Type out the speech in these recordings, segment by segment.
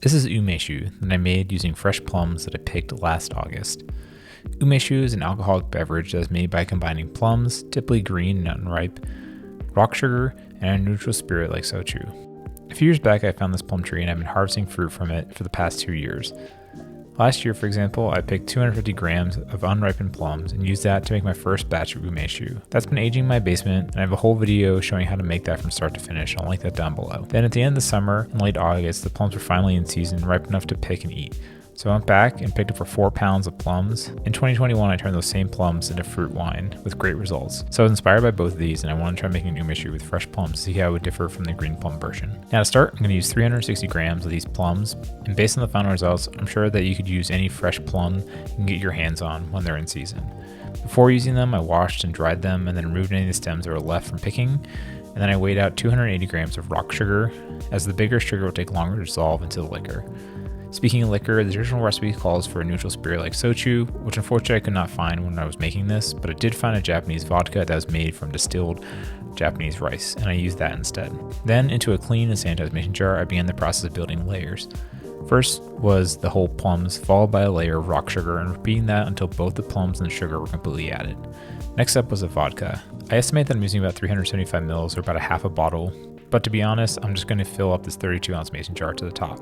This is umeshu that I made using fresh plums that I picked last August. Umeshu is an alcoholic beverage that is made by combining plums, typically green and unripe, rock sugar, and a neutral spirit like soju. A few years back I found this plum tree and I've been harvesting fruit from it for the past 2 years. Last year, for example, I picked 250 grams of unripened plums and used that to make my first batch of umeshu. That's been aging in my basement, and I have a whole video showing how to make that from start to finish. I'll link that down below. Then at the end of the summer, in late August, the plums were finally in season, ripe enough to pick and eat. So I went back and picked up for 4 pounds of plums. In 2021, I turned those same plums into fruit wine with great results. So I was inspired by both of these and I wanted to try making an umeshu with fresh plums to see how it would differ from the green plum version. Now to start, I'm going to use 360 grams of these plums, and based on the final results, I'm sure that you could use any fresh plum you can get your hands on when they're in season. Before using them, I washed and dried them and then removed any of the stems that were left from picking. And then I weighed out 280 grams of rock sugar, as the bigger sugar will take longer to dissolve into the liquor. Speaking of liquor, the original recipe calls for a neutral spirit like soju, which unfortunately I could not find when I was making this, but I did find a Japanese vodka that was made from distilled Japanese rice, and I used that instead. Then, into a clean and sanitized mason jar, I began the process of building layers. First was the whole plums, followed by a layer of rock sugar, and repeating that until both the plums and the sugar were completely added. Next up was the vodka. I estimate that I'm using about 375 mils, or about a half a bottle, but to be honest, I'm just going to fill up this 32-ounce mason jar to the top.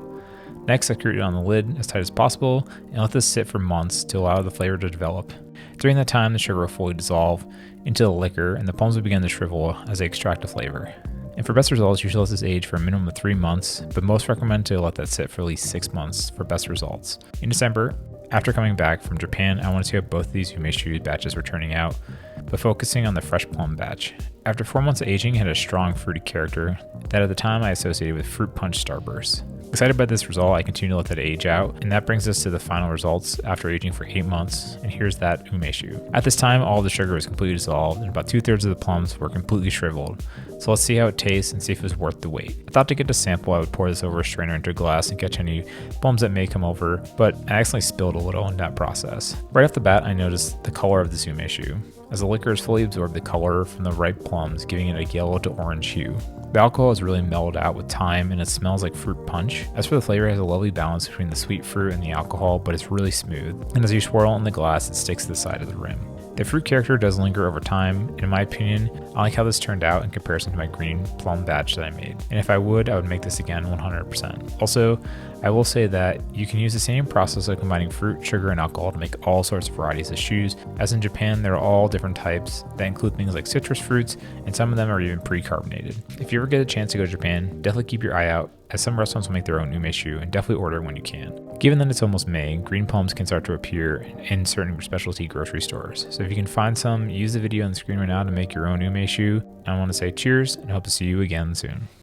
Next, I screwed it on the lid as tight as possible and let this sit for months to allow the flavor to develop. During that time, the sugar will fully dissolve into the liquor and the plums will begin to shrivel as they extract the flavor. And for best results, you should let this age for a minimum of 3 months, but most recommend to let that sit for at least 6 months for best results. In December, after coming back from Japan, I want to see how both of these umeshu batches were turning out, but focusing on the fresh plum batch. After 4 months of aging, it had a strong fruity character that at the time I associated with fruit punch starburst. Excited by this result, I continue to let that age out, and that brings us to the final results after aging for 8 months, and here's that umeshu. At this time, all the sugar was completely dissolved, and about 2/3 of the plums were completely shriveled. So let's see how it tastes and see if it was worth the wait. I thought to get a sample, I would pour this over a strainer into a glass and catch any plums that may come over, but I accidentally spilled a little in that process. Right off the bat, I noticed the color of this umeshu, as the liquor has fully absorbed the color from the ripe plums, giving it a yellow to orange hue. The alcohol is really mellowed out with time and it smells like fruit punch. As for the flavor, it has a lovely balance between the sweet fruit and the alcohol, but it's really smooth. And as you swirl it in the glass, it sticks to the side of the rim. The fruit character does linger over time, and in my opinion, I like how this turned out in comparison to my green plum batch that I made. And if I would make this again 100%. Also, I will say that you can use the same process of combining fruit, sugar, and alcohol to make all sorts of varieties of shoes. As in Japan, there are all different types that include things like citrus fruits, and some of them are even pre-carbonated. If you ever get a chance to go to Japan, definitely keep your eye out, as some restaurants will make their own umeshu, and definitely order when you can. Given that it's almost May, green plums can start to appear in certain specialty grocery stores. So if you can find some, use the video on the screen right now to make your own umeshu. And I want to say cheers and hope to see you again soon.